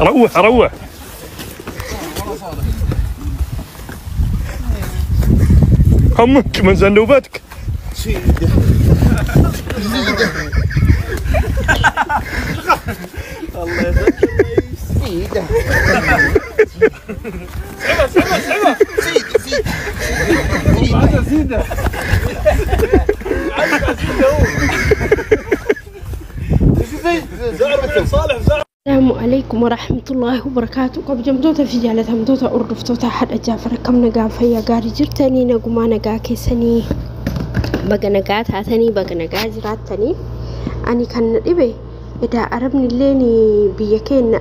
روح روح همك من زنوبتك الله يسلمك سيده سيده سيده السلام عليكم ورحمة الله وبركاته. قبل جمدوتا في جالة همدوتا أردفتوتا حد أجافر كم نقا فيا قاري جرتني نقوما نقا كيساني بقى نقات هاتني بقى نقا جراتني أني كان نقبي إذا أربني الليني بيكينا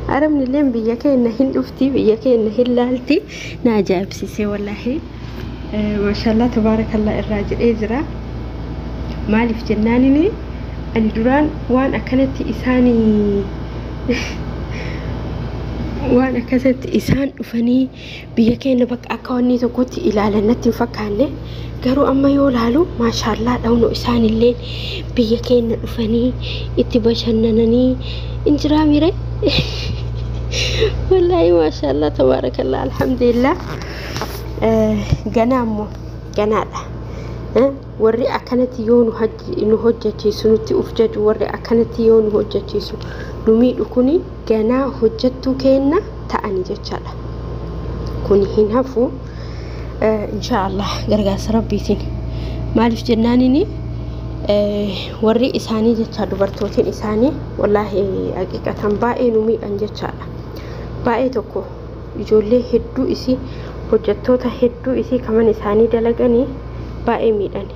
أربني اللين بيكينا هندفتي بيكينا هلالتي ناجاب سيسي والله ما شاء الله تبارك الله الراجل إزرا مالي في جنانيني أنا دران وأنا كانت إسان وفني بيكين بق أكوني تقولي إلى لنتي فكاني قالوا أما يولالو ما شاء الله لونه إسان الليل بيكين وفني اتباشننني إنجرامي ري والله ما شاء الله تبارك الله الحمد لله جنامو جناده ورّي أكنت يون إنه هجتي سنتي أفجد ورّي أكنت يون هجتي سو نميد كوني جنا هجتو كينا تاني جتشالا كوني هنا فو إن شاء الله جرجاس ربيتين مالف جنانيني ورّي إساني جتشالو برتوتين إساني والله حقيقة باقي نميد أن جتشالا باقي تكو يجولي هدو إسي هجتو تهدو إسي كمان إساني دلقاني باقي ميداني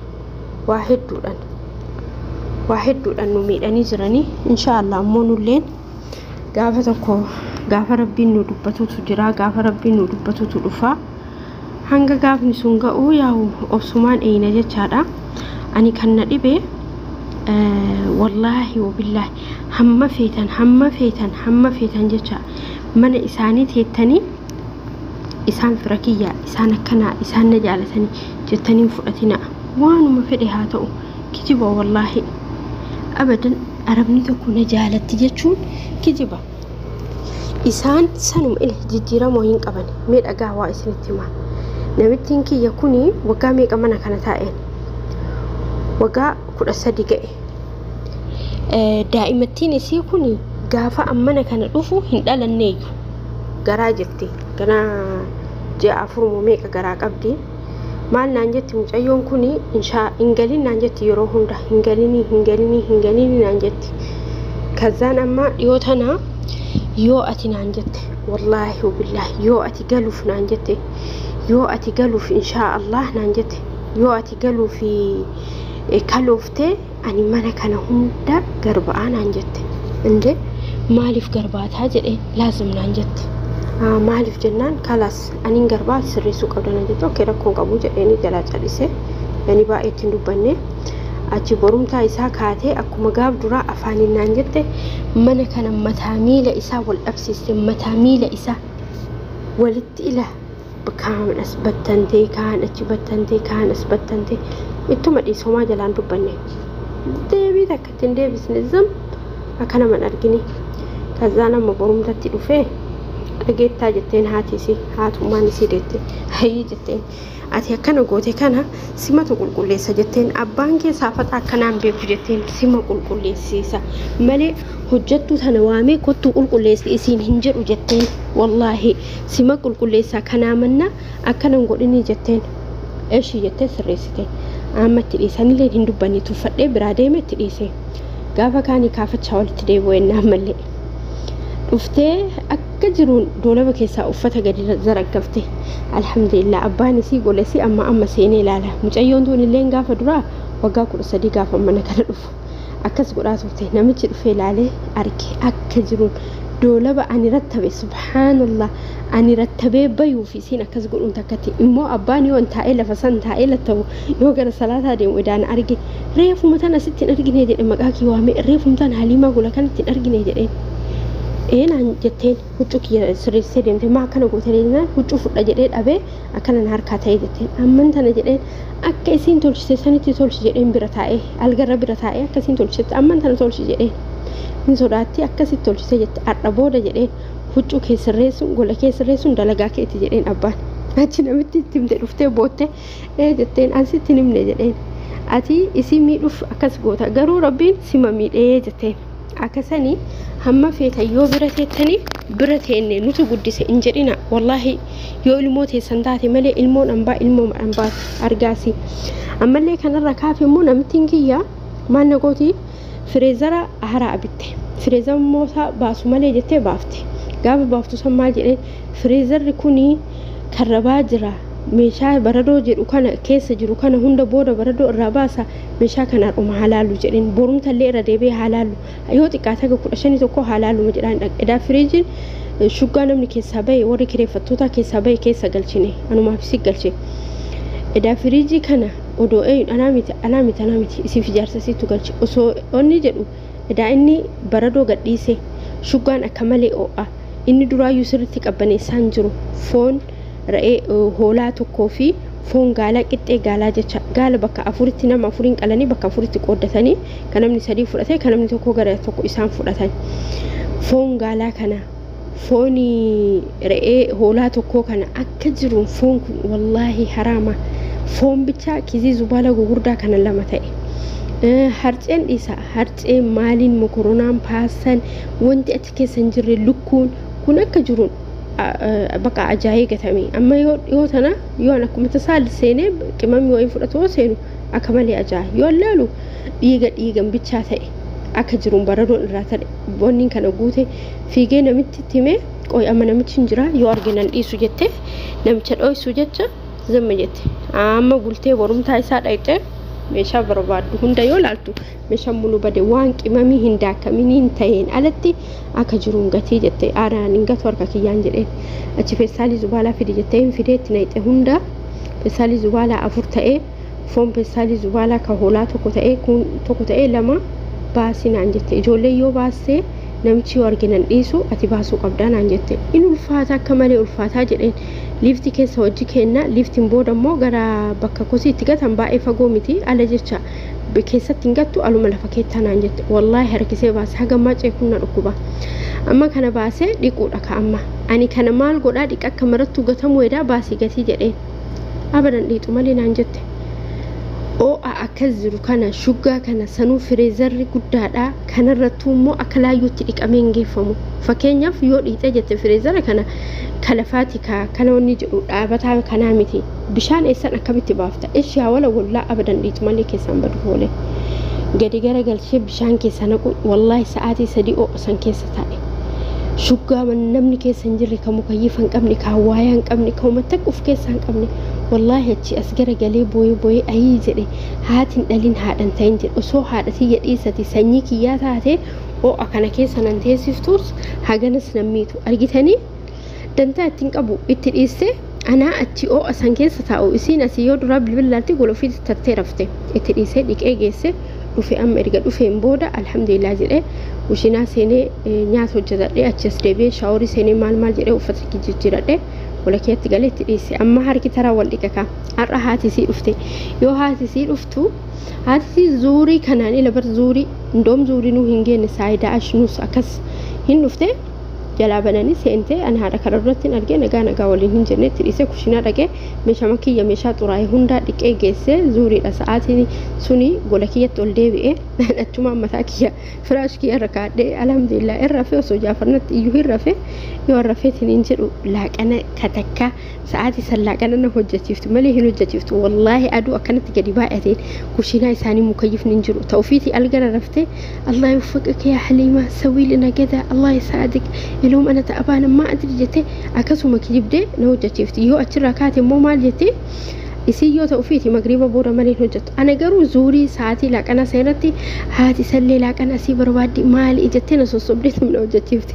واحد دودان نميداني جراني إن شاء الله أمونو اللين قافتكو قاف ربي ندبتو تجرا قاف ربي ندبتو تلفا هنگا قاف نسونغا أو ياو أبسمان أين جتشادا أني كان ندبي والله وبالله هم فيتان جتشا من إساني تيتاني إسان فرقية إسان كنا إسان نجالتني جتني فرقتنا وانو ما فديها تو كجبا والله أبدا أربني تكون نجالت جتشون كجبا إسان سنم إله جديرا موين قبني ميد أقاوا إسان التما نمتين كي يكوني وقا ميقا منا كانتائين وقا كل أصدقائي دائمتين سيكوني قافا أمنا كان الأفو هندالا نيجو garaajirti kana ja'a furmu meeqa garaa qabdi maal naan jetti mucayyoon kuni ingalin naan jetti yeroo hunda hingalini naan jetti kazaan amma dhiyoo tana yoo ati naan jette wallahi wabillahi yoo ati galuuf naan jette yoo ati galuuf insha Allah naan jette yoo ati galuuf kaloofte ani mana kana hunda garbaa naan jette inde maaliif garbaataa jedhe laazim naan jette مالف جنان خلاص أني غربات سريسو قبلنا جتو كده كون قبول جاني جلا جالسه يعني بقى تندوبني أجي بروم تا إسا كاته أكو مجاب درا أفاني نانجته من كان متاميل إسا والأبسيس متاميل إسا ولد إله بكام أثبتنتي كان أثبتنتي كان أثبتنتي إنتم أديسو ما جلان دوبني دبي ذاكتين دبيس نزم أكنا من أرجني كذانا مبروم تاتي فيه أجيت تاجتين هاتيسي هاتو ما نسيدتي هي جتين أتي كنا قوتي كنا سما تقول كل سجتين أبانك سافت أكنا بيكو جتين سما قول كل سيسا ملي هجتو تنوامي كنت قول كل سيسين هنجر جتين والله سما قول كل سا كنا منا أكنا قولني جتين إيش جتين سريستين أما تريساني اللي هندو بني تفرد برادي ما تريسي قافا كاني كافة شاول تدي وين نعمل uftee akka jiruun doolaba keessaa uffata gadi zaraggaftee alhamdulillah abbaani si golesi amma seenee ilaala mucayyoon tuun illee gaafa dura waggaa 13 gaafa mana kana dhufu akkas godhaa turte namichi dhufee ilaalee arge akka jiruun doolaba ani rattabe subhanallah ani rattabe bayuu fi siin akkas godhuun takkati immoo abbaani waan taa'ee lafa san taa'ee lattabu yoo gara salaataa deemu idaan arge reefuma tan asitti argine jedhe maqaa kii waame reefuma tan haliima gola kanatti argine jedhe naan jetteen huccuu kiyya sirreessee deemte maa akkana goote jennaan huccuu fudha jedhee dhabee akkanan harkaa ta'ee jetteen amman tana jedheen akka isiin tolchite sanitti tolchi jedheen bira taa'ee algarra bira taa'ee akka isiin tolchite amman tana tolchi jedheen hin sodaatti akkasitti tolchite jette har'a booda jedheen huccuu kee sirreessuun gola kee sirreessuun dalagaa keeti jedheen abbaan achi namitti itti himte dhuftee bootte jetteen ansitti himne jedheen ati isii miidhuuf akkas goota garuu rabbiin sima miidhee jetteen akkasanii hamma feeta yoo bira teettanii bira teenne nuti guddise in jedhina wallahi yoo ilmoo teessan taate malee ilmoon ambaa argaasi ammallee kanarra kaafe immoo namtiin kiyya maal nagooti fireezara haaraa bitte fireezara moosaa baasu malee jettee baafte gaafa baaftu san maal jedheen fireezarri kunii karrabaa jira meeshaa baradoo jedhu kana keessa jiru kana hunda booda baradoo irraa baasa meeshaa kana dhuma halaalu jedheen borumtallee irra deebee halaalu yoo xiqqaata ga 15 tokko halaalu jedhaan dhaqedaa firiijiin shuggaa namni keessaa bahe warri kireeffattoota keessaa bahe keessa galchine anumaaf si galche edaa firiijii kana odoo anaamiti isiif ijaarsasiitu galche osoo onni jedhu edaa inni baradoo gadhiise shuggaan akka malee oo'a inni duraayyuu sirriitti qabbaneessaan jiru foon ra'ee hoolaa tokkoo fi foon gaalaa qixxee gaalaa jecha gaala bakka afuritti nama afuriin qalanii bakka afuritti qooddatanii kan namni sadii fudhatee kan namni tokko gara tokko isaan fudhatan foon gaalaa kana foon ra'ee hoolaa tokkoo kana akka jiruun foon kun wallaahi haraama foon bicha kizii zubaala gugurdaa kana lama ta'e harceen dhiisa harcee maaliin mokoronaan paasan wanti achi keessa hin jirre lukkuun kun akka jiruun bakka ajaa'ee gatame amma yoo tana yoo akkuma tasaal seenee qimamii wayii fudhatoo seenu akka malee ajaa'e yoo laalu dhiigan bichaa ta'e akka jiruun baradoon irraa ta'e bonniin kana guute fiigee namitti timee qoy amma namichi hin jira yoo arginan dhiisu jette namicha dho'isu jecha zamma jette amma gultee borumtaa isaa dhayxee meeshaa barbaaddu hunda yoo laaltu meeshaa mulu bade waan qimamii hin daakkamini hin ta'een alatti akka jiruun gatii jette aadaan hin gatu harka kiyyaan jedheen achi feessaalii zubaalaa fidi jettee hin fideetti nayxe hunda feessaalii zubaalaa 4 ta'ee foon feessaalii zubaalaa ka hoolaa tokko ta'ee lama baasinaan jette ijoollee yoo baassee namichi yoo arginan dhiisu ati baasuu qabdaa naan jette in ulfaata akka malee ulfaataa jedheen liifti keessa hojii kenna liiftiin booda immoo gara bakka kosii itti gatan baay'ee fagoo miti ala jecha keessatti hin gattu aluma lafa keettaa naan jette wallaahi harkisee baase hagammaa ceekunna dhukkuba amma kana baasee dhiquudha ka amma ani kana maal godhaa dhiqa akka marattuu gatamuu edaa baasii gatii jedheen abadan dhiixu malee naan jette oo'a akkas jiru kana shuggaa kana sanuu fireezarri guddaadha kanarrattuu immoo akka laayyootti dhiqamee hin geeffamu fakkeenyaaf yoo dhiixee jette fireezara kana kalafaati kana wanni jedhu dhaabataa kanaa miti bishaan eessan akkamitti baafta ishee wala wallaa abadan dhiixu malee keessaan badu oole gadi gara galchee bishaan keessa naqu wallaahi sa'aatii 3 oo'asan keessa taa'e shuggaa namni keessa hin jirre kan mukayyifa hin qabne kan waayaa hin qabne kan uummatta uf keessa hin qabne wallahi achi as gara galee booyee ayii jedhe haatiin dhalin haadhan ta'in jedhe osoo haadhatii yadhiisati sanyii kiyyaa taate oo'a kana keessa nan teessiftuus haganas nammiitu argitanii dantaa ittiin qabu itti dhiiste anaa achi oo'a san keessa taa'u isiin asii yoo duraa bilbilaatti golofii tattee rafte itti dhiisee dhiqee geesse dhufe amma erga dhufeen booda alhamdulillah jedhee ushinaa seenee nyaata hojjetadhee achas deebi'ee shaaworii seenee maal jedhee uffata jijjiiradhee wala keetti galeetti dhiise amma harki taraa wal dhiqaka har'a haati sii dhufte yoo haati sii dhuftu haati sii zuurii kanaan ila bar zuurii ndoom zuurii nuu hin geenne saayidaa ashnus akkas hin dhufte jalaa bananii seente an haadha kararratti argee nagaa waliin hin jennetti dhiise kushinaa dhaqee meeshaa makiyya meeshaa xuraa'ee hundaa dhiqee geesse zuuriidha sa'aatiin suni gola kiyyatti ol deebi'ee achumaan mataa kiyya firaash kiyya irra kaadhee alhamdulillah irra fe osoo jaafarnatti iyyuu hin rafe yoo rafeetiin hin jedhu laaqana katakka sa'aatii san laaqana na hojjechiiftu malee hin hojjechiiftu wallaahi aduu akkanatti gadi baay'ateen kushinaa isaanii mukayyifni hin jiru ta'ufiitii algara raftee allah yuwaffiqaka yaa haliima sawii lana gada allah yasaadik يلوم أنا تعبانة ما أدري جتة أكسو مكجبدة نوجة شفتي يو أشرا كاتي مو مال جتة isiyyoo ta'u fiiti magriba booda malee hojjetu ana garuu zuurii sa'aatii laaqana seenatti haati sallee laaqana asii barbaaddi maali jettee na sossobdee tumna hojjechiifti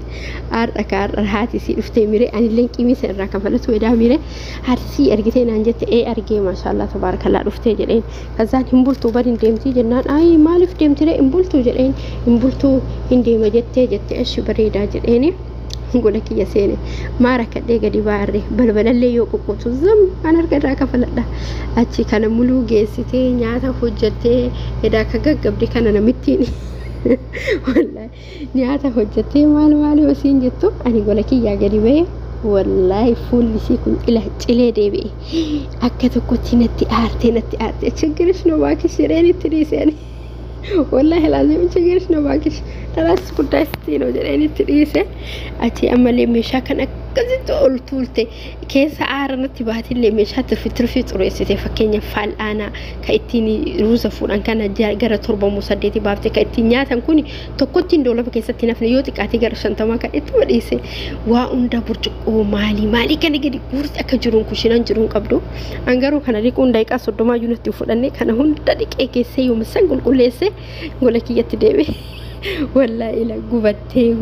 har'a haati sii dhuftee mire anillee qimisa irraa kafalatu edaa mire haati sii argitee naan jette argee maashaallah tabaarakallaa dhuftee jedheen kazaan hin bultuu bari deemtii jennaan ay maaliif deemtire hin bultuu jedheen hin bultuu hin deema jettee ashi bareedaa jedheeni gola kiyya seene maara kadhee gadi baarre balbalallee yoo qoqqootu zam an harka irraa kafaladha achi kana muluu geessitee nyaata hojjettee edaa ka gaggabdi kana namittiin wallahi nyaata hojjettee maal wasiin jettu ani gola kiyyaa gadi ba'e wallahi fuulli isii kun cilee deebi'e akka tokkotti natti aarte chigirish no baakish jedheen itti dhiiseen والله لازم تجلس نباكش تراس كداستينو جريني تريسه أتي أملي مشا كان أكزت قلتولتي كيس عارنا تبعت اللي مشا ترفي ترويسي فكيني فعل أنا كايتيني روزا فوران كان جرى تربة مصديتي بابتي كايتينيات هنكوني تقطين دولة بكيستينا في نيوتك أتي جرى شنطما كايتو ريسي وأندا برجك أو مالي كان يجري كورس أكجرون كوشينان جرون قبلو أنجرو كان ريكون دايكا صدما يونتي فوراني كان هون داديك إكيسي يوم سنقول كليسي ولا كي يتدبي ولا إلى قبته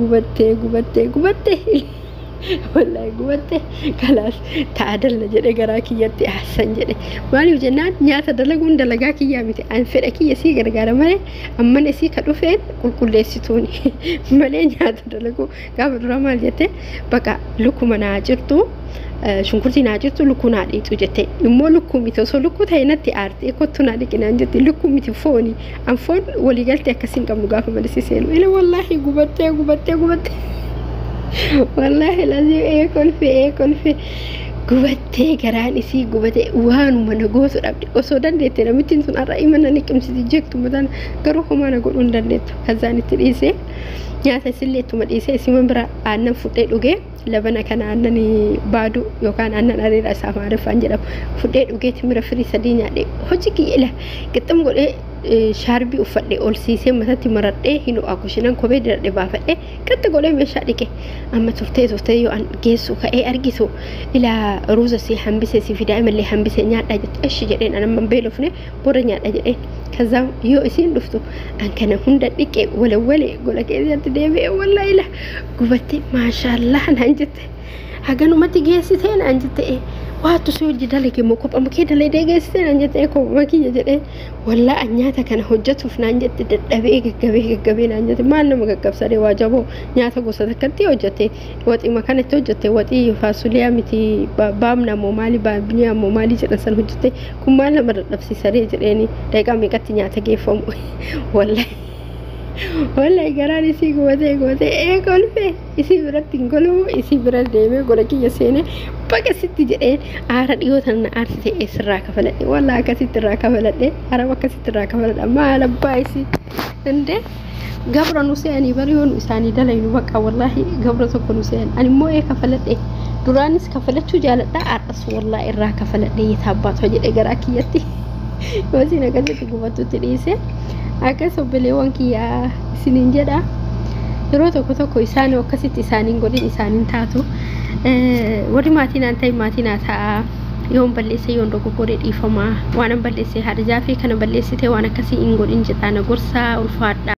ولا قبته خلاص تعادل نجري قراكي يتي أحسن جري مالي وجنان نياتا دلقون دلقاكي يامتي أن فرقي يسي قرقارا مالي أما نسي كدوفين كل يسيتوني مالي نياتا دلقو قابل رمال جتي بقى لكم أنا عجرتو شنكرتي ناجرتو لكو ناديتو جتي إمو لكو ميتو سو لكو تايناتي آرتي كوتو ناديكي نانجتي لكو ميتو فوني أم فون ولي قلتي أكسين كم نقافة مالسي سينو إلا والله قبتي والله لازم كل في قبتي قراني سي قبتي وانو ما نقوثو رابدي وصودان ديتي نمتين سن أرأي منا نكم سيدي جيكتو مدان قروحو ما نقول اندان ديتو هزاني تريسي نياتا سليتو مديسي سيمن برا آنن فوتي دوغي لبنا كان أنني بادو يوكان أنن أريد أسافر عارف أنجلب فديت وجيت مرة فري سديني عليه هجيكي إله قتم قول شاربي وفدي أول سيسي مثلا تمرد هنو أكوشنا كوبي درد بافد كنت قول مش عليك أما تفتي يو أن جيسو كأي أرجسو إلى روزة سي حنبسي سي في دائما اللي حنبسي نيات أجت إيش جرين أنا من بيلوفني برا نيات أجت كذا يو إسين لفتو أن كان هندا لك ولا قولك إذا تدبي والله إله قبتي ما شاء الله نانجت هاجنو ما تجيسين أنجت واتو سوي جدالك موكب أم كده اللي دجيسين أنجت كو ما كي جرين والله أنياتا كان حجته في نانجت دبي نانجت ما أنا مكب سري واجبه نياتا قصة كنتي وجتي واتي ما كانت وجتي واتي فاسوليا متي بامنا مومالي بابنيا مومالي جلسان حجتي كمان لما نفسي سري جريني دايقا ميكاتي نياتا جيفهم والله قراني سي قوتي كل في isi biratti ngolo isi biratti deeme gola kiyya seene baga sitti jedheen aara dhiyootan aarti ta'e sirraa kafaladhe wallahi akkasitti irraa kafaladhe araba akkasitti irraa kafaladhe maal abbaa isi inde gabra nu seeni bariyoon isaanii dalaynu baqa wallahi gabra tokko nu seen ani immoo kafaladhe duraanis kafalachuu jaaladha aartas wallahi irraa kafaladhe yitaabbaatu jedhe garaa kiyyatti wasiin akkasitti gubatutti dhiise akkasoo bileewwan kiyyaa isiniin jedha yeroo tokko isaanii akkasitti isaaniin godhin isaaniin taatu warri maatiin aan ta'e maatiin ta'a yoon balleesse yoon dogoggoree dhiifama waan balleesse haadha jaafee kana balleessite waan akkasii hin godhin jedhaan gorsaa ulfaadha